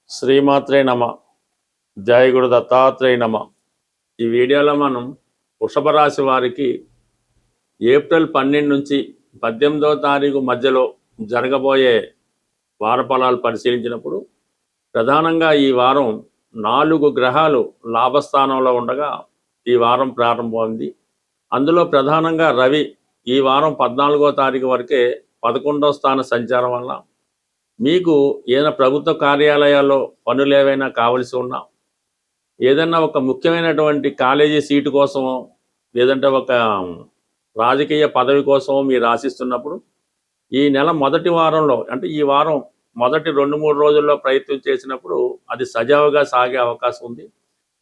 శ్రీమాత్రే నమ. జయ గురు దత్తాత్రేయ నమ. ఈ వీడియోలో మనం వృషభ రాశి వారికి ఏప్రిల్ 12 నుంచి 18వ తారీఖు మధ్యలో జరగబోయే వార ఫలాలు పరిశీలించినప్పుడు ప్రధానంగా ఈ వారం 4 గ్రహాలు లాభస్థానంలో ఉండగా ఈ వారం ప్రారంభమైంది. అందులో ప్రధానంగా రవి ఈ వారం 14వ తారీఖు వరకే 11వ స్థాన సంచారం వల్ల మీకు ఏదైనా ప్రభుత్వ కార్యాలయాల్లో పనులు ఏవైనా కావలసి ఉన్నా, ఏదైనా ఒక ముఖ్యమైనటువంటి కాలేజీ సీటు కోసమో లేదంటే ఒక రాజకీయ పదవి కోసమో మీరు ఆశిస్తున్నప్పుడు ఈ నెల మొదటి వారంలో, అంటే ఈ వారం మొదటి 2-3 రోజుల్లో ప్రయత్నం చేసినప్పుడు అది సజావుగా సాగే అవకాశం ఉంది.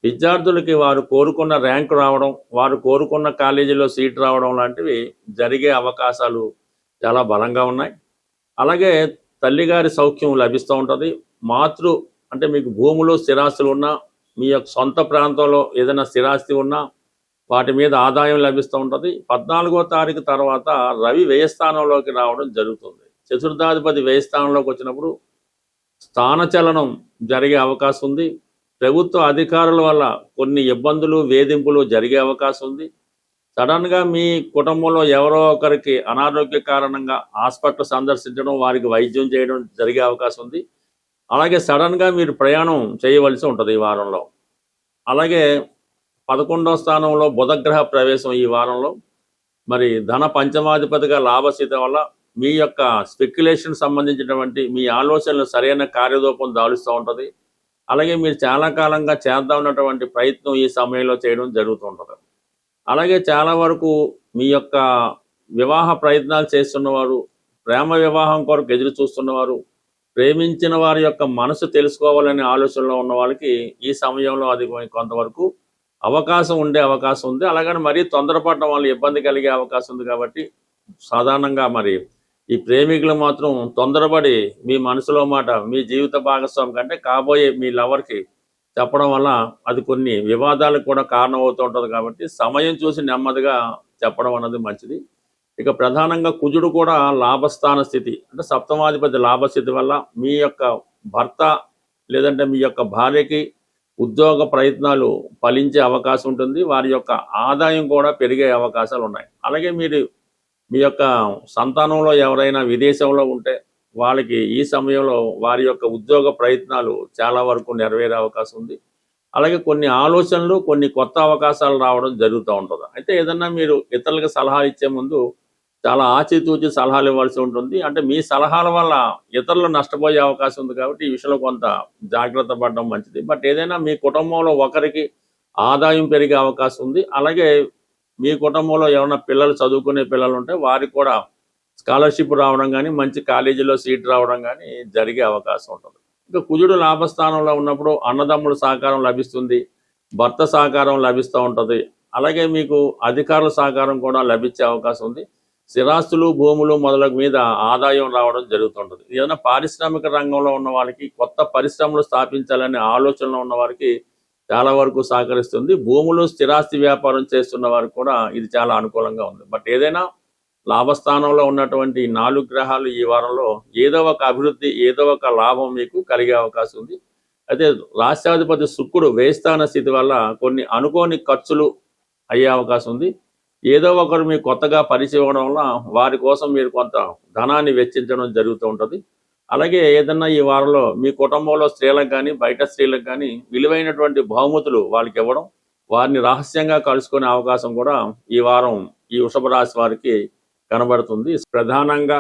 విద్యార్థులకి వారు కోరుకున్న ర్యాంకు రావడం, వారు కోరుకున్న కాలేజీలో సీట్ రావడం లాంటివి జరిగే అవకాశాలు చాలా బలంగా ఉన్నాయి. అలాగే తల్లిగారి సౌఖ్యం లభిస్తూ ఉంటుంది. అంటే మీకు భూములు స్థిరాస్తులు ఉన్నా, మీ యొక్క సొంత ప్రాంతంలో ఏదైనా స్థిరాస్తి ఉన్నా వాటి మీద ఆదాయం లభిస్తూ ఉంటుంది. 14వ తారీఖు తర్వాత రవి వ్యయస్థానంలోకి రావడం జరుగుతుంది. చతుర్థాధిపతి వ్యయస్థానంలోకి వచ్చినప్పుడు స్థానచలనం జరిగే అవకాశం ఉంది. ప్రభుత్వ అధికారుల వల్ల కొన్ని ఇబ్బందులు, వేధింపులు జరిగే అవకాశం ఉంది. సడన్గా మీ కుటుంబంలో ఎవరో ఒకరికి అనారోగ్య కారణంగా హాస్పిటల్ సందర్శించడం, వారికి వైద్యం చేయడం జరిగే అవకాశం ఉంది. అలాగే సడన్గా మీరు ప్రయాణం చేయవలసి ఉంటుంది ఈ వారంలో. అలాగే 11వ స్థానంలో బుధగ్రహ ప్రవేశం ఈ వారంలో. మరి ధన పంచమాధిపతిగా లాభస్థితి వల్ల మీ యొక్క స్పెక్యులేషన్ సంబంధించినటువంటి మీ ఆలోచనలు సరైన కార్యరూపం దాలుస్తూ ఉంటుంది. అలాగే మీరు చాలా కాలంగా చేద్దాం ఉన్నటువంటి ప్రయత్నం ఈ సమయంలో చేయడం జరుగుతూ ఉంటుంది. అలాగే చాలా వరకు మీ యొక్క వివాహ ప్రయత్నాలు చేస్తున్నవారు, ప్రేమ వివాహం కొరకు ఎదురు చూస్తున్నవారు, ప్రేమించిన వారి యొక్క మనసు తెలుసుకోవాలనే ఆలోచనలో ఉన్న వాళ్ళకి ఈ సమయంలో అది కొంతవరకు అవకాశం ఉండే అవకాశం ఉంది. అలాగని మరీ తొందరపడడం వల్ల ఇబ్బంది కలిగే అవకాశం ఉంది. కాబట్టి సాధారణంగా మరి ఈ ప్రేమికులు మాత్రం తొందరపడి మీ మనసులో మాట మీ జీవిత భాగస్వామి కంటే కాబోయే మీ లవర్కి చెప్పడం వల్ల అది కొన్ని వివాదాలకు కూడా కారణమవుతూ ఉంటుంది. కాబట్టి సమయం చూసి నెమ్మదిగా చెప్పడం అన్నది మంచిది. ఇక ప్రధానంగా కుజుడు కూడా లాభస్థాన స్థితి, అంటే సప్తమాధిపతి లాభస్థితి వల్ల మీ యొక్క భర్త లేదంటే మీ యొక్క భార్యకి ఉద్యోగ ప్రయత్నాలు ఫలించే అవకాశం ఉంటుంది. వారి యొక్క ఆదాయం కూడా పెరిగే అవకాశాలు ఉన్నాయి. అలాగే మీ యొక్క సంతానంలో ఎవరైనా విదేశంలో ఉంటే వాళ్ళకి ఈ సమయంలో వారి యొక్క ఉద్యోగ ప్రయత్నాలు చాలా వరకు నెరవేరే అవకాశం ఉంది. అలాగే కొన్ని ఆలోచనలు, కొన్ని కొత్త అవకాశాలు రావడం జరుగుతూ ఉంటుంది. అయితే ఏదన్నా మీరు ఇతరులకు సలహా ఇచ్చే ముందు చాలా ఆచితూచి సలహాలు ఇవ్వాల్సి ఉంటుంది. అంటే మీ సలహాల వల్ల ఇతరులు నష్టపోయే అవకాశం ఉంది. కాబట్టి ఈ విషయంలో కొంత జాగ్రత్త పడడం మంచిది. బట్ ఏదైనా మీ కుటుంబంలో ఒకరికి ఆదాయం పెరిగే అవకాశం ఉంది. అలాగే మీ కుటుంబంలో ఏమైనా పిల్లలు చదువుకునే పిల్లలు ఉంటే వారికి కూడా స్కాలర్షిప్ రావడం కానీ, మంచి కాలేజీలో సీట్ రావడం కానీ జరిగే అవకాశం ఉంటుంది. ఇంకా కుజుడు లాభస్థానంలో ఉన్నప్పుడు అన్నదమ్ముల సహకారం లభిస్తుంది, భర్త సహకారం లభిస్తూ ఉంటుంది. అలాగే మీకు అధికారుల సహకారం కూడా లభించే అవకాశం ఉంది. స్థిరాస్తులు, భూములు మొదలగు మీద ఆదాయం రావడం జరుగుతుంటుంది. ఏదైనా పారిశ్రామిక రంగంలో ఉన్న వాళ్ళకి, కొత్త పరిశ్రమలు స్థాపించాలనే ఆలోచనలో ఉన్న వారికి చాలా వరకు సహకరిస్తుంది. భూములు, స్థిరాస్తి వ్యాపారం చేస్తున్న వారికి కూడా ఇది చాలా అనుకూలంగా ఉంది. బట్ ఏదైనా లాభస్థానంలో ఉన్నటువంటి 4 గ్రహాలు ఈ వారంలో ఏదో ఒక అభివృద్ధి, ఏదో ఒక లాభం మీకు కలిగే అవకాశం ఉంది. అయితే రాష్ట్రాధిపతి శుక్రుడు వ్యయస్థాన స్థితి వల్ల కొన్ని అనుకోని ఖర్చులు అయ్యే అవకాశం ఉంది. ఏదో ఒకరు మీకు కొత్తగా పరిచయం అవ్వడం వల్ల వారి కోసం మీరు కొంత ధనాన్ని వెచ్చించడం జరుగుతూ ఉంటుంది. అలాగే ఏదన్నా ఈ వారంలో మీ కుటుంబంలో స్త్రీలకు కానీ, బయట స్త్రీలకు కానీ విలువైనటువంటి బహుమతులు వాళ్ళకి ఇవ్వడం, వారిని రహస్యంగా కలుసుకునే అవకాశం కూడా ఈ వారం ఈ వృషభ రాశి వారికి కనబడుతుంది. ప్రధానంగా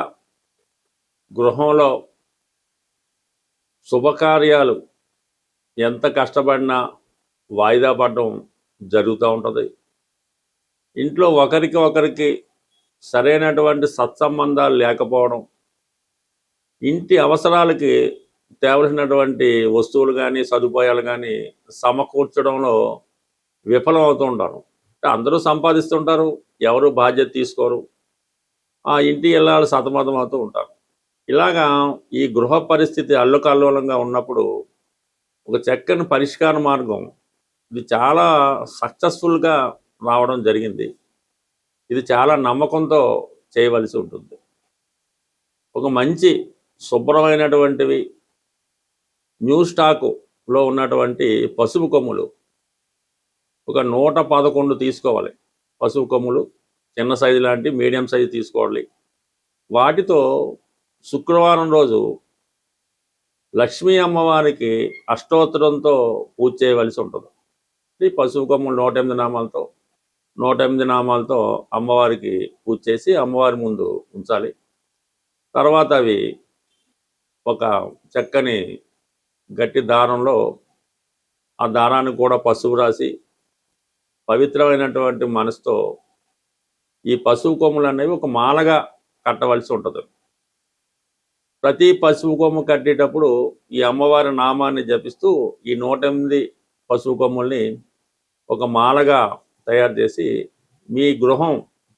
గృహంలో శుభకార్యాలు ఎంత కష్టపడినా వాయిదా పడడం జరుగుతూ ఉంటుంది. ఇంట్లో ఒకరికి ఒకరికి సరైనటువంటి సత్సంబంధాలు లేకపోవడం, ఇంటి అవసరాలకి తేవలసినటువంటి వస్తువులు కానీ, సదుపాయాలు కానీ సమకూర్చడంలో విఫలం అవుతూ ఉంటారు. అంటే అందరూ సంపాదిస్తుంటారు, ఎవరు బాధ్యత తీసుకోరు, ఆ ఇంటి ఇళ్ళాలు సతమతం అవుతూ ఉంటారు. ఇలాగా ఈ గృహ పరిస్థితి అల్లుకల్లోలంగా ఉన్నప్పుడు ఒక చక్కని పరిష్కార మార్గం ఇది చాలా సక్సెస్ఫుల్గా రావడం జరిగింది. ఇది చాలా నమ్మకంతో చేయవలసి ఉంటుంది. ఒక మంచి శుభ్రమైనటువంటివి న్యూ స్టాకులో ఉన్నటువంటి పసుపు కొమ్ములు ఒక 111 తీసుకోవాలి. పసుపు కొమ్ములు చిన్న సైజు లాంటి మీడియం సైజు తీసుకోవాలి. వాటితో శుక్రవారం రోజు లక్ష్మీ అమ్మవారికి అష్టోత్తరంతో పూజ చేయవలసి ఉంటుంది. ఈ పసుపు కొమ్ములు 108 నామాలతో అమ్మవారికి పూజ చేసి అమ్మవారి ముందు ఉంచాలి. తర్వాత అవి ఒక చక్కని గట్టి దారంలో ఆ దారాన్ని కూడా పసుపు రాసి పవిత్రమైనటువంటి మనసుతో ఈ పసుపు కొమ్ములు అనేవి ఒక మాలగా కట్టవలసి ఉంటుంది. ప్రతి పసుపు కొమ్ము కట్టేటప్పుడు ఈ అమ్మవారి నామాన్ని జపిస్తూ ఈ 108 పసుపు కొమ్ముల్ని ఒక మాలగా తయారు చేసి మీ గృహం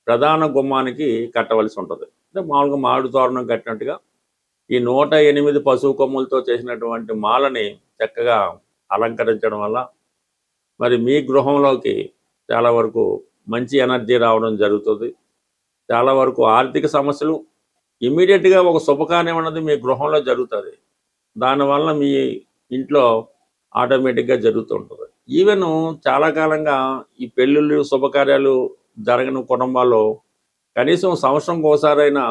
ప్రధాన గుమ్మానికి కట్టవలసి ఉంటుంది. అంటే మామూలుగా మామిడి తోరణం కట్టినట్టుగా ఈ 108 పసుపు కొమ్ములతో చేసినటువంటి మాలని చక్కగా అలంకరించడం వల్ల మరి మీ గృహంలోకి చాలా వరకు మంచి ఎనర్జీ రావడం జరుగుతుంది. చాలా వరకు ఆర్థిక సమస్యలు ఇమ్మీడియట్గా ఒక శుభకార్యం అన్నది మీ గృహంలో జరుగుతుంది. దానివల్ల మీ ఇంట్లో ఆటోమేటిక్గా జరుగుతుంటుంది. ఈవెన్ చాలా కాలంగా ఈ పెళ్ళిళ్ళు శుభకార్యాలు జరగని కుటుంబాల్లో కనీసం సంవత్సరంకి ఒకసారైనా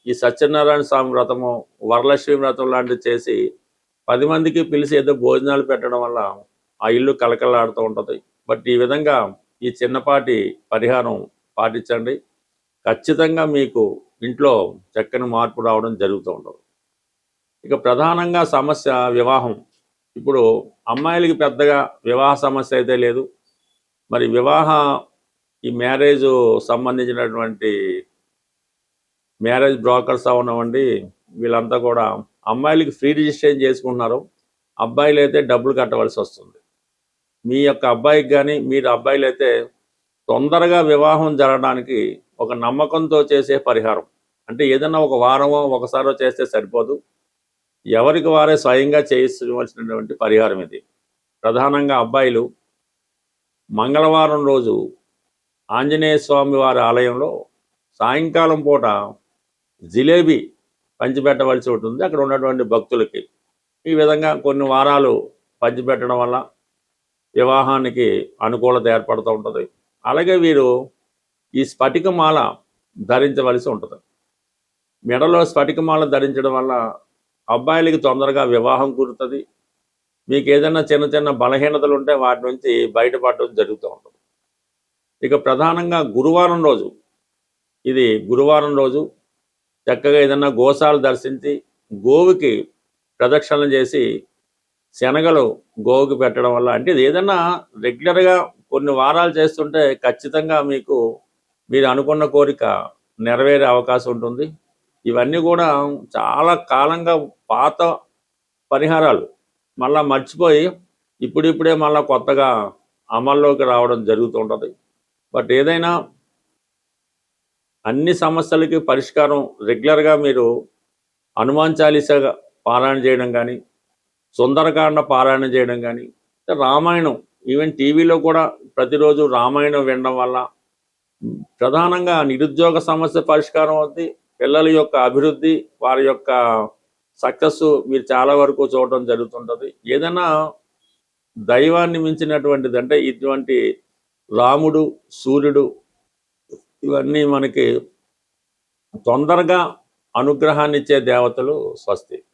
ఈ సత్యనారాయణ స్వామి వ్రతము, వరలక్ష్మి వ్రతం లాంటివి చేసి 10 మందికి పిలిచి ఏదో భోజనాలు పెట్టడం వల్ల ఆ ఇల్లు కలకలాడుతూ ఉంటుంది. బట్ ఈ విధంగా ఈ చిన్నపాటి పరిహారం పాటించండి. ఖచ్చితంగా మీకు ఇంట్లో చక్కని మార్పు రావడం జరుగుతూ ఉంటుంది. ఇక ప్రధానంగా సమస్య వివాహం. ఇప్పుడు అమ్మాయిలకి పెద్దగా వివాహ సమస్య అయితే లేదు. మరి ఈ మ్యారేజ్ సంబంధించినటువంటి మ్యారేజ్ బ్రోకర్స్ అవనివ్వండి, వీళ్ళంతా కూడా అమ్మాయిలకి ఫ్రీ రిజిస్ట్రేషన్ చేసుకుంటున్నారు. అబ్బాయిలు అయితే డబ్బులు కట్టవలసి వస్తుంది. మీ యొక్క అబ్బాయికి కానీ మీరు అబ్బాయిలు అయితే తొందరగా వివాహం జరగడానికి ఒక నమ్మకంతో చేసే పరిహారం. అంటే ఏదన్నా ఒక వారమో ఒకసారో చేస్తే సరిపోదు. ఎవరికి వారే స్వయంగా చేయించవలసినటువంటి పరిహారం ఇది. ప్రధానంగా అబ్బాయిలు మంగళవారం రోజు ఆంజనేయ స్వామి వారి ఆలయంలో సాయంకాలం పూట జిలేబీ పంచిపెట్టవలసి ఉంటుంది అక్కడ ఉన్నటువంటి భక్తులకి. ఈ విధంగా కొన్ని వారాలు పంచిపెట్టడం వల్ల వివాహానికి అనుకూలత ఏర్పడుతూ ఉంటుంది. అలాగే వీరు ఈ స్ఫటికమాల ధరించవలసి ఉంటుంది. మెడలో స్ఫటికమాల ధరించడం వల్ల అబ్బాయిలకి తొందరగా వివాహం కుదురుతుంది. మీకు ఏదైనా చిన్న చిన్న బలహీనతలు ఉంటే వాటి నుంచి బయటపడడం జరుగుతూ ఉంటుంది. ఇక ప్రధానంగా గురువారం రోజు చక్కగా ఏదైనా గోశాలు దర్శించి గోవుకి ప్రదక్షిణలు చేసి శనగలు గోవుకి పెట్టడం వల్ల, అంటే ఏదైనా రెగ్యులర్గా కొన్ని వారాలు చేస్తుంటే ఖచ్చితంగా మీరు అనుకున్న కోరిక నెరవేరే అవకాశం ఉంటుంది. ఇవన్నీ కూడా చాలా కాలంగా పాత పరిహారాలు మళ్ళీ మర్చిపోయి ఇప్పుడిప్పుడే మళ్ళీ కొత్తగా అమల్లోకి రావడం జరుగుతూ ఉంటుంది. బట్ ఏదైనా అన్ని సమస్యలకి పరిష్కారం రెగ్యులర్గా మీరు హనుమాన్ చాలీసా పారాయణ చేయడం కానీ, సుందరకాండ పారాయణ చేయడం కానీ, రామాయణం ఈవెన్ టీవీలో కూడా ప్రతిరోజు రామాయణం వినడం వల్ల ప్రధానంగా నిరుద్యోగ సమస్య పరిష్కారం అవుతుంది. పిల్లల యొక్క అభివృద్ధి, వారి యొక్క సక్సెస్ మీరు చాలా వరకు చూడటం జరుగుతుంటుంది. ఏదైనా దైవాన్ని మించినటువంటిది అంటే ఇటువంటి రాముడు, సూర్యుడు ఇవన్నీ మనకి తొందరగా అనుగ్రహాన్ని ఇచ్చే దేవతలు. స్వస్తి.